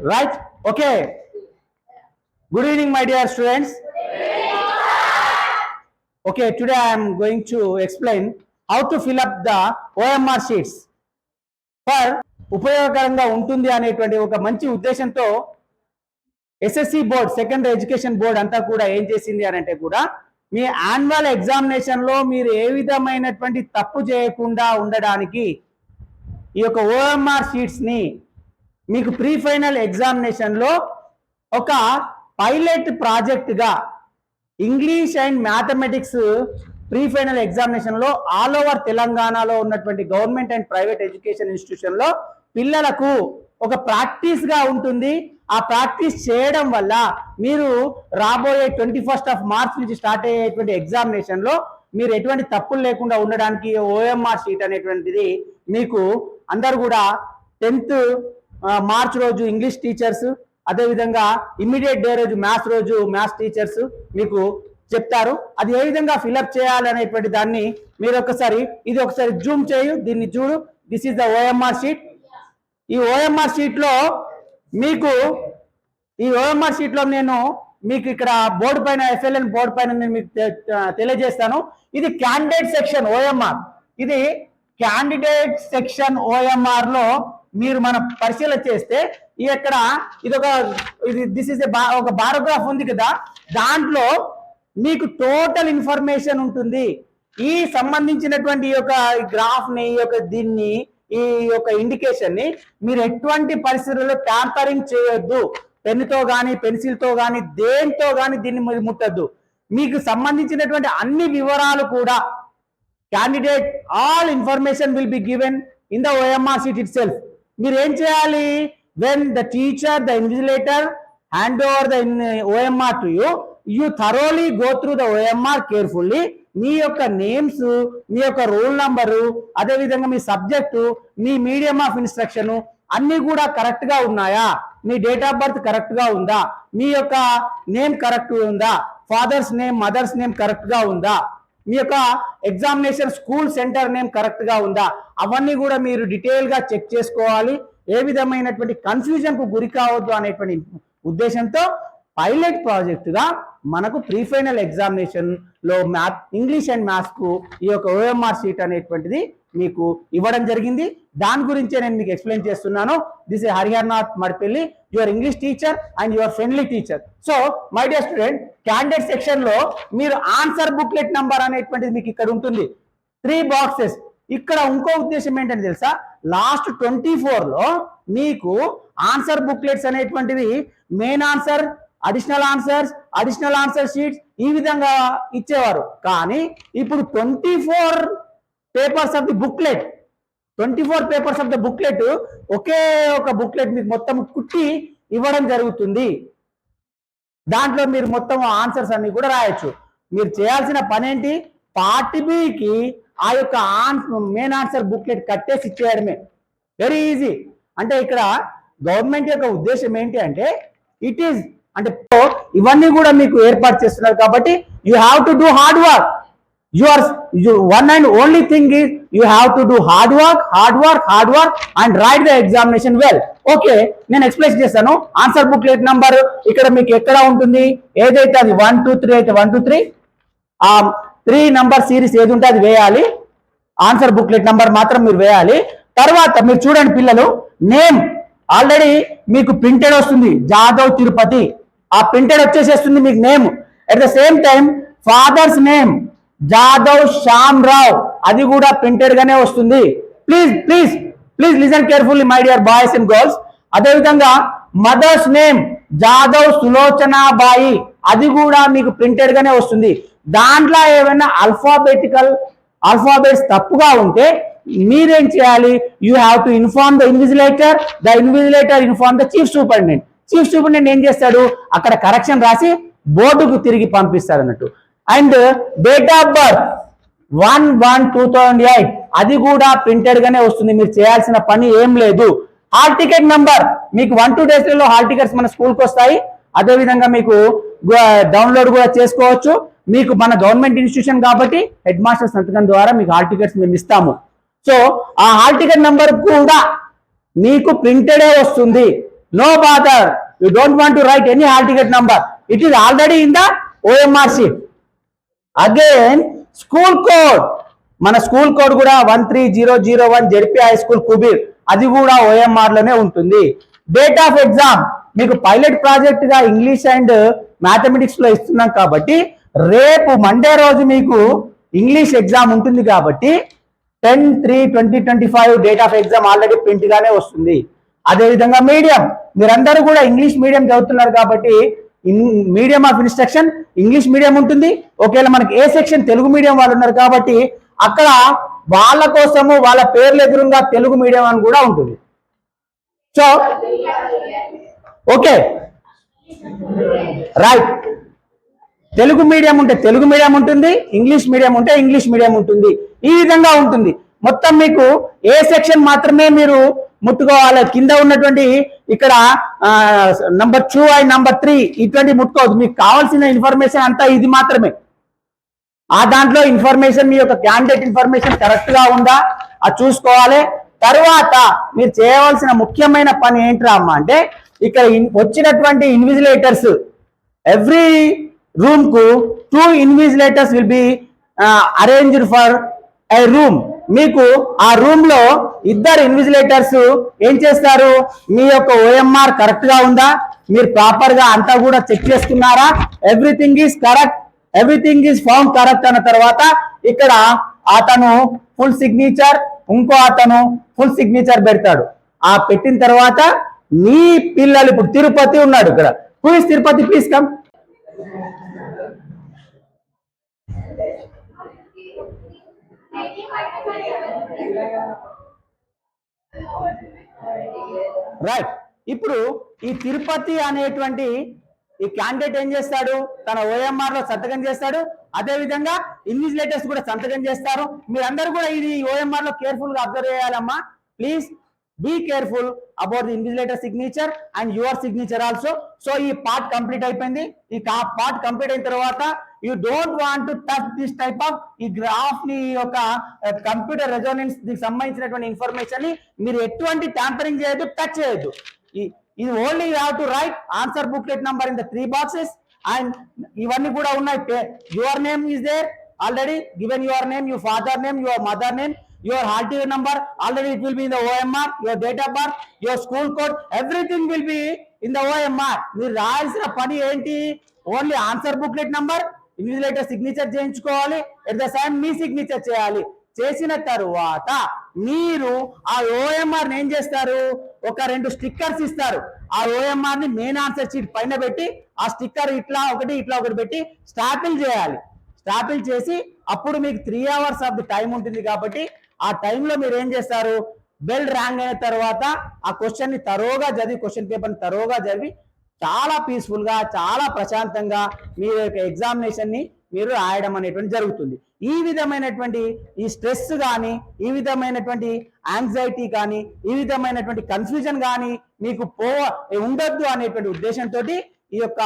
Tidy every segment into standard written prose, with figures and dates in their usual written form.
Right? Okay. Good evening, my dear students. Okay, today I am going to explain how to fill up the OMR sheets. For ఉపయోగకరంగా ఉంటుంది అనేటువంటి ఒక మంచి ఉద్దేశంతో SSC board secondary education board అంతా కూడా ఏం చేసింది అని అంటే కూడా మీ యాన్యువల్ ఎగ్జామినేషన్లో మీరు ఏ విధమైనటువంటి తప్పు చేయకుండా ఉండడానికి ఈ యొక్క ఓఎంఆర్ షీట్స్ని మీకు ప్రీ ఫైనల్ ఎగ్జామినేషన్లో ఒక పైలట్ ప్రాజెక్ట్గా English and mathematics pre final ఎగ్జామినేషన్లో ఆల్ ఓవర్ తెలంగాణలో ఉన్నటువంటి గవర్నమెంట్ అండ్ ప్రైవేట్ ఎడ్యుకేషన్ ఇన్స్టిట్యూషన్లో పిల్లలకు ఒక ప్రాక్టీస్గా ఉంటుంది. ఆ ప్రాక్టీస్ చేయడం వల్ల మీరు రాబోయే 21st మార్చ్ నుంచి స్టార్ట్ అయ్యేటువంటి ఎగ్జామినేషన్లో మీరు ఎటువంటి తప్పులు లేకుండా ఉండడానికి ఓఎంఆర్ షీట్ అనేటువంటిది మీకు అందరు కూడా 10th మార్చ్ రోజు ఇంగ్లీష్ టీచర్స్, అదేవిధంగా ఇమ్మీడియట్ డే రోజు మ్యాథ్స్ రోజు మ్యాథ్స్ టీచర్స్ మీకు చెప్తారు. అది ఏ విధంగా ఫిల్అప్ చేయాలి అనేటువంటి దాన్ని మీరు ఒకసారి జూమ్ చేయు, దీన్ని చూడు. This is the OMR sheet. ఈ ఓఎంఆర్ షీట్లో నేను మీకు ఇక్కడ బోర్డు పైన ఎఫ్ఎల్ఎన్ బోర్డు పైన నేను మీకు తెలియజేస్తాను. ఇది క్యాండిడేట్ సెక్షన్ ఓఎంఆర్. ఇది క్యాండిడేట్ సెక్షన్ ఓఎంఆర్ లో మీరు మనం పరిశీలన చేస్తే దిస్ ఇస్ ఒక పారాగ్రాఫ్ ఉంది కదా, దాంట్లో మీకు టోటల్ ఇన్ఫర్మేషన్ ఉంటుంది. ఈ సంబంధించినటువంటి ఈ యొక్క గ్రాఫ్ ని ఈ యొక్క ఇండికేషన్ ని మీరు ఎటువంటి పరిస్థితుల్లో ట్యాంపరింగ్ చేయొద్దు. పెన్నుతో కానీ పెన్సిల్తో కానీ దేంతో కానీ దీన్ని ముట్టద్దు. మీకు సంబంధించినటువంటి అన్ని వివరాలు కూడా candidate all information will be given in the OMR sheet itself. మీరు ఏం చేయాలి? When the teacher, the invigilator hand over the OMR to you thoroughly go through the OMR carefully. మీ యొక్క నేమ్స్, మీ యొక్క రోల్ నంబరు, అదేవిధంగా మీ subject, మీ మీడియం ఆఫ్ ఇన్స్ట్రక్షన్ అన్ని కూడా కరెక్ట్ గా ఉన్నాయా? మీ డేట్ ఆఫ్ బర్త్ కరెక్ట్ గా ఉందా? మీ యొక్క నేమ్ కరెక్ట్ ఉందా? Father's name, mother's name correct గా ఉందా? మీ యొక్క examination school centre name correct గా ఉందా? అవన్నీ కూడా మీరు డీటెయిల్ గా చెక్ చేసుకోవాలి. ఏ విధమైనటువంటి కన్ఫ్యూజన్ కు గురి కావద్దు అనేటువంటి ఉద్దేశంతో పైలట్ ప్రాజెక్ట్ గా మనకు ప్రీ ఫైనల్ ఎగ్జామినేషన్ లో ఇంగ్లీష్ అండ్ మ్యాథ్స్ కు ఈ యొక్క ఓఎంఆర్ షీట్ అనేటువంటిది మీకు ఇవ్వడం జరిగింది. దాని గురించే నేను మీకు ఎక్స్ప్లెయిన్ చేస్తున్నాను. This is Hariharnath Madipalli, your English teacher and your friendly teacher. So my dear student, candidate section లో మీరు ఆన్సర్ బుక్లెట్ నంబర్ అనేటువంటిది మీకు ఇక్కడ ఉంటుంది, 3 బాక్సెస్. ఇక్కడ ఇంకో ఉద్దేశం ఏంటని తెలుసా? లాస్ట్ 24 లో మీకు ఆన్సర్ బుక్లెట్స్ అనేటువంటివి main answer, additional answer sheets ఈ విధంగా ఇచ్చేవారు. కానీ ఇప్పుడు 24 papers of the booklet, 24 papers of the booklet ఒకే ఒక బుక్లెట్ మీకు మొత్తం కుట్టి ఇవ్వడం జరుగుతుంది. దాంట్లో మీరు మొత్తం ఆన్సర్స్ అన్ని కూడా రాయొచ్చు. మీరు చేయాల్సిన పని ఏంటి? పార్ట్ బికి ఆ యొక్క మెయిన్ ఆన్సర్ బుక్లెట్ కట్టేసి ఇచ్చేయడమే. Very easy. అంటే ఇక్కడ గవర్నమెంట్ యొక్క ఉద్దేశం ఏంటి అంటే ఇవన్నీ కూడా మీకు ఏర్పాటు చేస్తున్నారు కాబట్టి you have to do hard work. one and only thing is you have to do hard work and write the examination well. Okay, నేను ఎక్స్ప్లెయిన్ చేస్తాను. ఆన్సర్ బుక్లెట్ నంబర్ ఇక్కడ మీకు ఎక్కడ ఉంటుంది? ఏదైతే అది 1 2 3 అయితే 1 2 3 3 నంబర్ సిరీస్ ఏది ఉంటే అది వేయాలి. ఆన్సర్ బుక్లెట్ నంబర్ మాత్రం మీరు వేయాలి. తర్వాత మీరు చూడండి పిల్లలు, నేమ్ ఆల్రెడీ మీకు ప్రింటెడ్ వస్తుంది, జాదవ్ తిరుపతి. ఆ ప్రింటెడ్ వచ్చేసేస్తుంది మీకు name. At the same time father's name Jadhav Shyam Rao, అది కూడా ప్రింటెడ్ గానే వస్తుంది. Please listen carefully my dear boys and girls. అదేవిధంగా మదర్స్ నేమ్ జాదవ్ సులోచనాబాయి, అది కూడా మీకు ప్రింటెడ్ గానే వస్తుంది. దాంట్లో ఏమైనా ఆల్ఫాబెట్స్ తప్పుగా ఉంటే మీరేం చేయాలి? You have to inform the invigilator inform the chief superintendent ఏం చేస్తాడు? అక్కడ కరెక్షన్ రాసి బోర్డుకు తిరిగి పంపిస్తాడు అన్నట్టు. అండ్ డేట్ ఆఫ్ బర్త్ 1/1/2008 అది కూడా ప్రింటెడ్ గానే వస్తుంది. మీరు చేయాల్సిన పని ఏం లేదు. హాల్ టికెట్ నంబర్ మీకు 1-2 days లో హాల్ టికెట్స్ మన స్కూల్కి వస్తాయి. అదేవిధంగా మీకు డౌన్లోడ్ కూడా చేసుకోవచ్చు. మీకు మన గవర్నమెంట్ ఇన్స్టిట్యూషన్ కాబట్టి హెడ్ మాస్టర్ సంతకం ద్వారా మీకు హాల్ టికెట్స్ మేము ఇస్తాము. సో ఆ హాల్ టికెట్ నంబర్ కూడా మీకు ప్రింటెడే వస్తుంది. No bother. You don't want to write any hall ticket number. It is already in the OMR sheet. Again, school code. మన స్కూల్ కోడ్ కూడా 13001 జెడ్పీ హై స్కూల్ కుబీర్, అది కూడా OMR లోనే ఉంటుంది. డేట్ ఆఫ్ ఎగ్జామ్ మీకు పైలట్ ప్రాజెక్ట్ గా English and mathematics లో ఇస్తున్నాం కాబట్టి రేపు మండే రోజు మీకు ఇంగ్లీష్ ఎగ్జామ్ ఉంటుంది కాబట్టి 10/3/2025 date of exam already print గానే వస్తుంది. అదేవిధంగా మీడియం, మీరందరూ కూడా ఇంగ్లీష్ మీడియం చదువుతున్నారు కాబట్టి medium of instruction English medium ఉంటుంది. ఒకవేళ మనకి ఏ సెక్షన్ తెలుగు మీడియం వాళ్ళు ఉన్నారు కాబట్టి అక్కడ వాళ్ళ కోసము వాళ్ళ పేర్లు ఎదురుగా తెలుగు మీడియం అని కూడా ఉంటుంది. So okay right, Telugu medium ఉంటే తెలుగు మీడియం ఉంటుంది, ఇంగ్లీష్ మీడియం ఉంటే ఇంగ్లీష్ మీడియం ఉంటుంది. ఈ విధంగా ఉంటుంది. మొత్తం మీకు ఏ సెక్షన్ మాత్రమే మీరు ముట్టుకోవాలి, కింద ఉన్నటువంటి ఇక్కడ నంబర్ 2 అండ్ నంబర్ 3 ఇటువంటి ముట్టుకోవద్దు. మీకు కావాల్సిన ఇన్ఫర్మేషన్ అంతా ఇది మాత్రమే. ఆ దాంట్లో ఇన్ఫర్మేషన్ మీ యొక్క క్యాండిడేట్ ఇన్ఫర్మేషన్ కరెక్ట్ గా ఉందా అది చూసుకోవాలి. తర్వాత మీరు చేయవలసిన ముఖ్యమైన పని ఏంట్రా అమ్మా అంటే, ఇక్కడ వచ్చినటువంటి ఇన్విజిలేటర్స్ ఎవ్రీ రూమ్ కు 2 invigilators will be arranged for a room. మీకు ఆ రూమ్ లో 2 ఇన్విజిలేటర్స్ ఏం చేస్తారు, మీ యొక్క OMR కరెక్ట్ గా ఉందా, మీరు ప్రాపర్ గా అంతా కూడా చెక్ చేసుకున్నారా, everything is correct, everything is found correct అన్న తర్వాత ఇక్కడ అతను ఫుల్ సిగ్నేచర్, ఇంకో అతను ఫుల్ సిగ్నేచర్ పెడతాడు. ఆ పెట్టిన తర్వాత మీ పిల్లలు, ఇప్పుడు తిరుపతి ఉన్నాడు ఇక్కడ, who is Tirupati, please come. Right, ఇప్పుడు ఈ తిరుపతి అనేటువంటి ఈ క్యాండిడేట్ ఏం చేస్తాడు, తన OMR లో సంతకం చేస్తాడు. అదే విధంగా ఇన్విజిలేటర్స్ కూడా సంతకం చేస్తారు. మీరందరూ కూడా ఇది OMR లో కేర్ఫుల్ గా అబ్జర్వ్ చేయాలమ్మా. Please be careful about the invigilator signature and your signature also. So ఈ పార్ట్ కంప్లీట్ అయిపోయింది. ఈ పార్ట్ కంప్లీట్ అయిన తర్వాత you don't want to touch this type of ఈ గ్రాఫ్ ని యొక్క కంప్యూటర్ రెజోనెన్స్ కి సంబంధించినటువంటి ఇన్ఫర్మేషన్ ని మీరు ఎటువంటి ట్యాంపరింగ్ చేయొద్దు, టచ్ చేయొద్దు. ఇది only you have to write answer booklet number in the 3 boxes and ఇవన్నీ కూడా ఉన్నాయి. Your name is there already given, your name, your father name, your mother name, your hall ticket number already it will be in the OMR, your date of birth, your school code, everything will be in the OMR. మీరు రాయాల్సిన పని ఏంటి, only answer booklet number, invigilator signature చేయించుకోవాలి, at the same మీ signature చేయాలి. చేసిన తరువాత మీరు ఆ OMR ఏం చేస్తారు, ఒక 2 స్టిక్కర్స్ ఇస్తారు. ఆ OMR ని మెయిన్ ఆన్సర్ షీట్ పైన పెట్టి ఆ స్టిక్కర్ ఇట్లా ఒకటి పెట్టి స్టాపిల్ చేయాలి. స్టాపిల్ చేసి అప్పుడు మీకు 3 hours ఆఫ్ ది టైం ఉంటుంది కాబట్టి ఆ టైంలో మీరు ఏం చేస్తారు, బెల్ ర్యాంగ్ అయిన తర్వాత ఆ క్వశ్చన్ ని తరోగా చదివి, క్వశ్చన్ పేపర్ ని తరోగా చదివి చాలా పీస్ఫుల్ గా, చాలా ప్రశాంతంగా మీ యొక్క ఎగ్జామినేషన్ ని మీరు రాయడం అనేటువంటి జరుగుతుంది. ఈ విధమైనటువంటి ఈ స్ట్రెస్ కానీ, ఈ విధమైనటువంటి యాంగ్జైటీ కానీ, ఈ విధమైనటువంటి కన్ఫ్యూజన్ కానీ మీకు ఉండొద్దు అనేటువంటి ఉద్దేశంతో ఈ యొక్క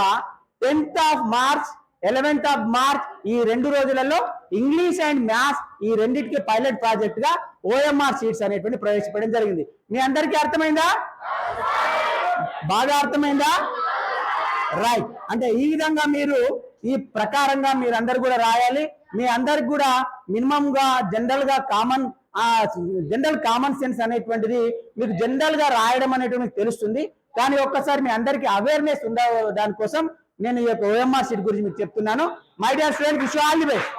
10th of March 11th of March ఈ 2 రోజులలో ఇంగ్లీష్ అండ్ మ్యాథ్స్ ఈ రెండింటికి పైలట్ ప్రాజెక్ట్ గా OMR షీట్స్ అనేటువంటి ప్రవేశపెట్టడం జరిగింది. మీ అందరికీ అర్థమైందా, బాగా అర్థమైందా? రైట్, అంటే ఈ విధంగా మీరు ఈ ప్రకారంగా మీరందరూ కూడా రాయాలి. మీ అందరికి కూడా మినిమం గా జనరల్ కామన్ సెన్స్ అనేటువంటిది మీకు జనరల్ గా రాయడం అనేటువంటి తెలుస్తుంది. కానీ ఒక్కసారి మీ అందరికి అవేర్నెస్ ఉందా దానికోసం నేను ఈ యొక్క OMR షీట్ గురించి మీకు చెప్తున్నాను. My dear student, wish you all the best.